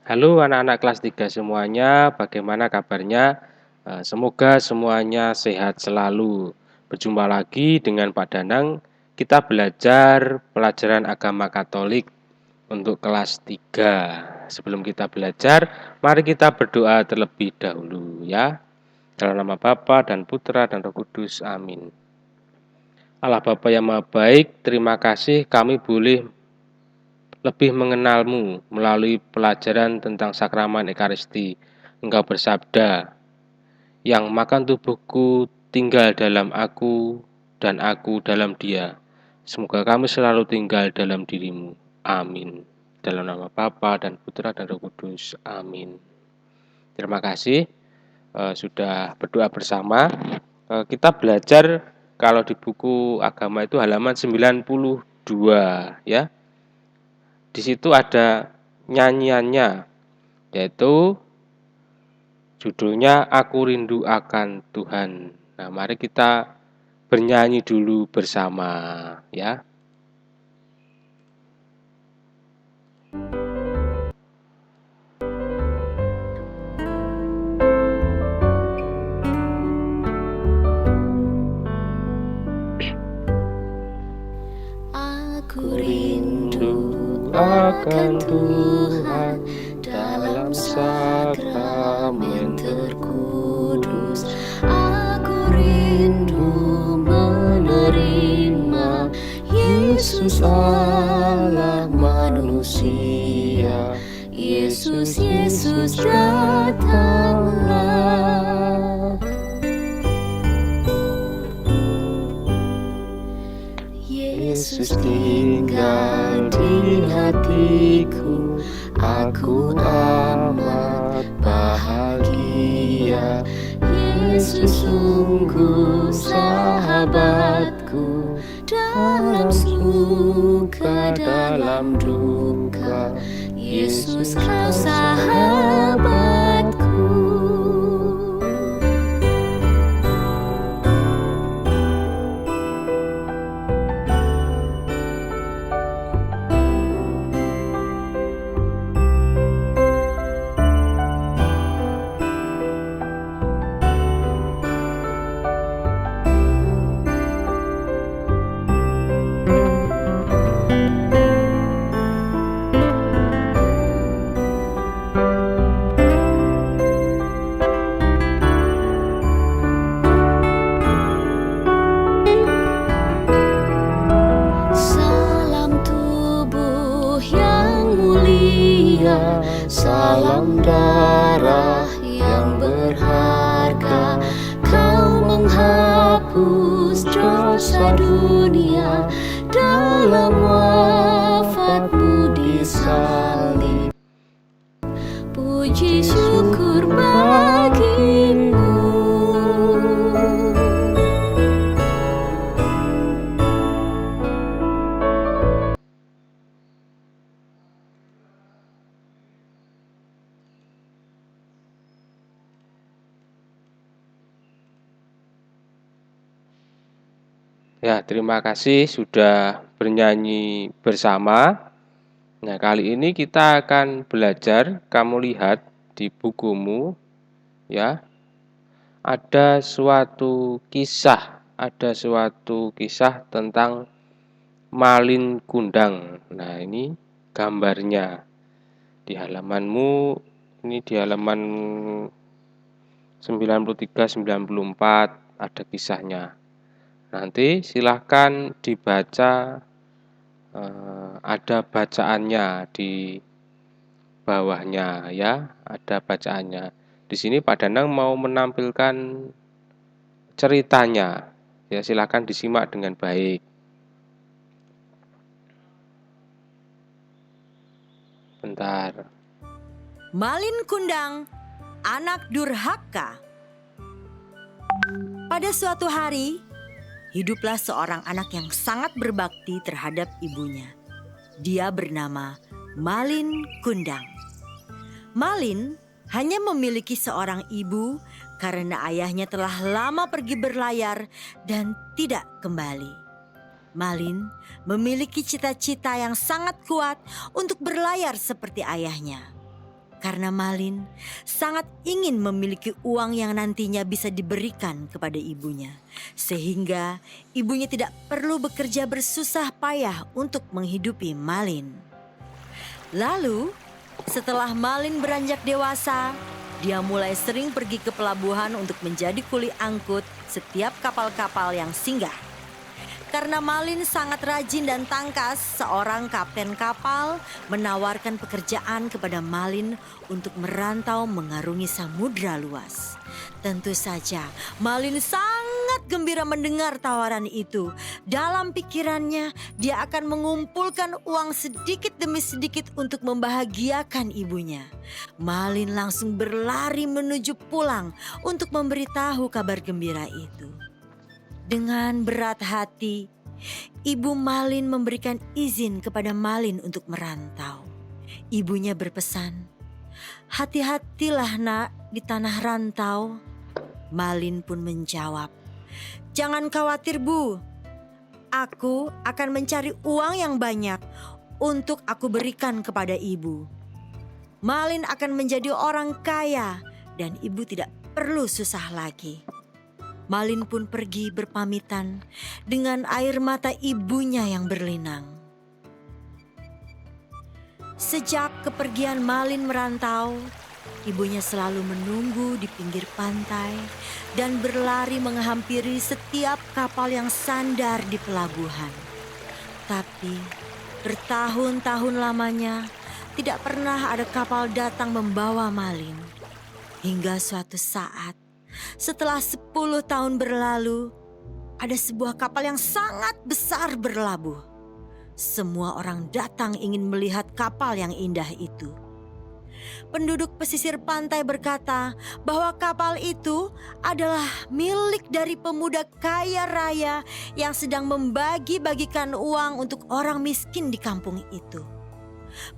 Halo anak-anak kelas 3 semuanya, bagaimana kabarnya? Semoga semuanya sehat selalu. Berjumpa lagi dengan Pak Danang, kita belajar pelajaran agama Katolik untuk kelas 3. Sebelum kita belajar, mari kita berdoa terlebih dahulu ya. Dalam nama Bapa dan Putra dan Roh Kudus, amin. Allah Bapa yang Maha Baik, terima kasih kami boleh lebih mengenalmu melalui pelajaran tentang sakramen Ekaristi. Engkau bersabda, yang makan tubuhku tinggal dalam aku dan aku dalam dia. Semoga kami selalu tinggal dalam dirimu. Amin. Dalam nama Bapa dan Putra dan Roh Kudus. Amin. Terima kasih sudah berdoa bersama. Kita belajar kalau di buku agama itu halaman 92 ya. Di situ ada nyanyiannya, yaitu judulnya Aku Rindu Akan Tuhan. Nah, mari kita bernyanyi dulu bersama ya. Aku rindu Akan Tuhan dalam sakramen terkudus. Aku rindu menerima Yesus Allah manusia. Yesus, Yesus datanglah. Yesus tinggal di hatiku, aku amat bahagia. Yesus sungguh sahabatku, dalam suka, dalam duka. Yesus kau sahabatku. Salam darah yang berharga, kau menghapus dosa dunia dalam wafatmu di salib. Puji syukur bagimu. Ya, terima kasih sudah bernyanyi bersama. Nah, kali ini kita akan belajar, kamu lihat di bukumu ya. Ada suatu kisah tentang Malin Kundang. Nah, ini gambarnya di halamanmu, ini di halaman 93-94 ada kisahnya. Nanti silahkan dibaca, ada bacaannya di bawahnya ya, ada bacaannya. Di sini Pak Danang mau menampilkan ceritanya. Ya, silahkan disimak dengan baik. Bentar. Malin Kundang, anak durhaka. Pada suatu hari, hiduplah seorang anak yang sangat berbakti terhadap ibunya. Dia bernama Malin Kundang. Malin hanya memiliki seorang ibu karena ayahnya telah lama pergi berlayar dan tidak kembali. Malin memiliki cita-cita yang sangat kuat untuk berlayar seperti ayahnya. karena Malin sangat ingin memiliki uang yang nantinya bisa diberikan kepada ibunya, sehingga ibunya tidak perlu bekerja bersusah payah untuk menghidupi Malin. Lalu, setelah Malin beranjak dewasa, dia mulai sering pergi ke pelabuhan untuk menjadi kuli angkut setiap kapal-kapal yang singgah. Karena Malin sangat rajin dan tangkas, seorang kapten kapal menawarkan pekerjaan kepada Malin untuk merantau mengarungi samudra luas. Tentu saja, Malin sangat gembira mendengar tawaran itu. Dalam pikirannya, dia akan mengumpulkan uang sedikit demi sedikit untuk membahagiakan ibunya. Malin langsung berlari menuju pulang untuk memberitahu kabar gembira itu. Dengan berat hati, ibu Malin memberikan izin kepada Malin untuk merantau. Ibunya berpesan, "Hati-hatilah nak di tanah rantau." Malin pun menjawab, "Jangan khawatir Bu, aku akan mencari uang yang banyak untuk aku berikan kepada ibu. Malin akan menjadi orang kaya dan ibu tidak perlu susah lagi." Malin pun pergi berpamitan dengan air mata ibunya yang berlinang. Sejak kepergian Malin merantau, ibunya selalu menunggu di pinggir pantai dan berlari menghampiri setiap kapal yang sandar di pelabuhan. Tapi bertahun-tahun lamanya tidak pernah ada kapal datang membawa Malin. Hingga suatu saat, setelah 10 tahun berlalu, ada sebuah kapal yang sangat besar berlabuh. Semua orang datang ingin melihat kapal yang indah itu. Penduduk pesisir pantai berkata bahwa kapal itu adalah milik dari pemuda kaya raya yang sedang membagi-bagikan uang untuk orang miskin di kampung itu.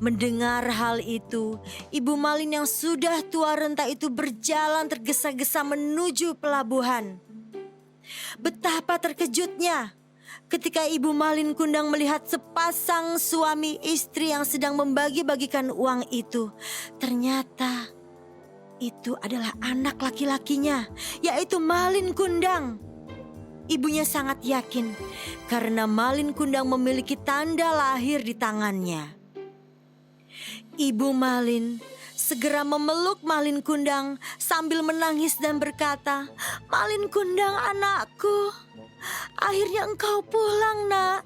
Mendengar hal itu, Ibu Malin yang sudah tua renta itu berjalan tergesa-gesa menuju pelabuhan. Betapa terkejutnya ketika Ibu Malin Kundang melihat sepasang suami istri yang sedang membagi-bagikan uang itu. Ternyata itu adalah anak laki-lakinya, yaitu Malin Kundang. Ibunya sangat yakin karena Malin Kundang memiliki tanda lahir di tangannya. Ibu Malin segera memeluk Malin Kundang sambil menangis dan berkata, "Malin Kundang anakku, akhirnya engkau pulang nak."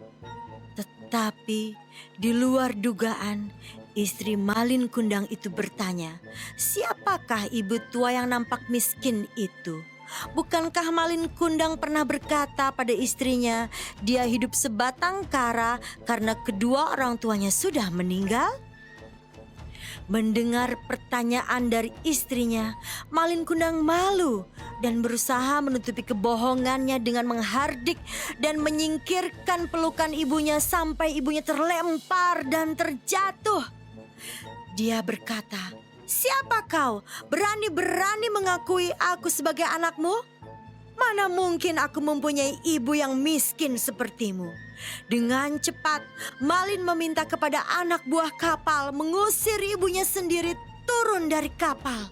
Tetapi di luar dugaan, istri Malin Kundang itu bertanya, "Siapakah ibu tua yang nampak miskin itu?" Bukankah Malin Kundang pernah berkata pada istrinya, dia hidup sebatang kara karena kedua orang tuanya sudah meninggal? Mendengar pertanyaan dari istrinya, Malin Kundang malu dan berusaha menutupi kebohongannya dengan menghardik dan menyingkirkan pelukan ibunya sampai ibunya terlempar dan terjatuh. Dia berkata, "Siapa kau? Berani-berani mengakui aku sebagai anakmu? Mana mungkin aku mempunyai ibu yang miskin sepertimu?" Dengan cepat, Malin meminta kepada anak buah kapal mengusir ibunya sendiri turun dari kapal.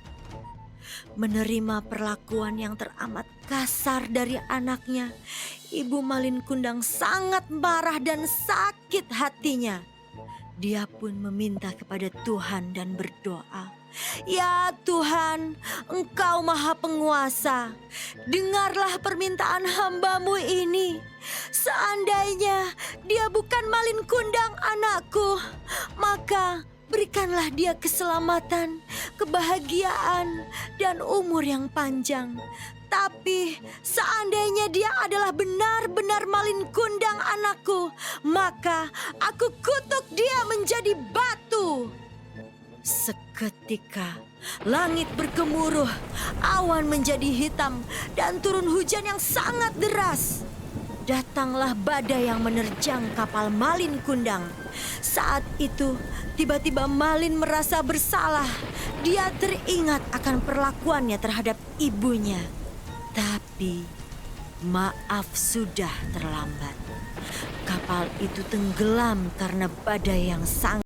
Menerima perlakuan yang teramat kasar dari anaknya, Ibu Malin Kundang sangat marah dan sakit hatinya. Dia pun meminta kepada Tuhan dan berdoa, "Ya Tuhan, Engkau Maha Penguasa, dengarlah permintaan hamba-Mu ini. Seandainya dia bukan Malin Kundang anakku, maka berikanlah dia keselamatan, kebahagiaan, dan umur yang panjang. Tapi seandainya dia adalah benar-benar Malin Kundang anakku, maka aku kutuk dia menjadi batu." Seketika langit bergemuruh, awan menjadi hitam, dan turun hujan yang sangat deras. Datanglah badai yang menerjang kapal Malin Kundang. Saat itu, tiba-tiba Malin merasa bersalah. Dia teringat akan perlakuannya terhadap ibunya. Tapi, maaf sudah terlambat. Kapal itu tenggelam karena badai yang sangat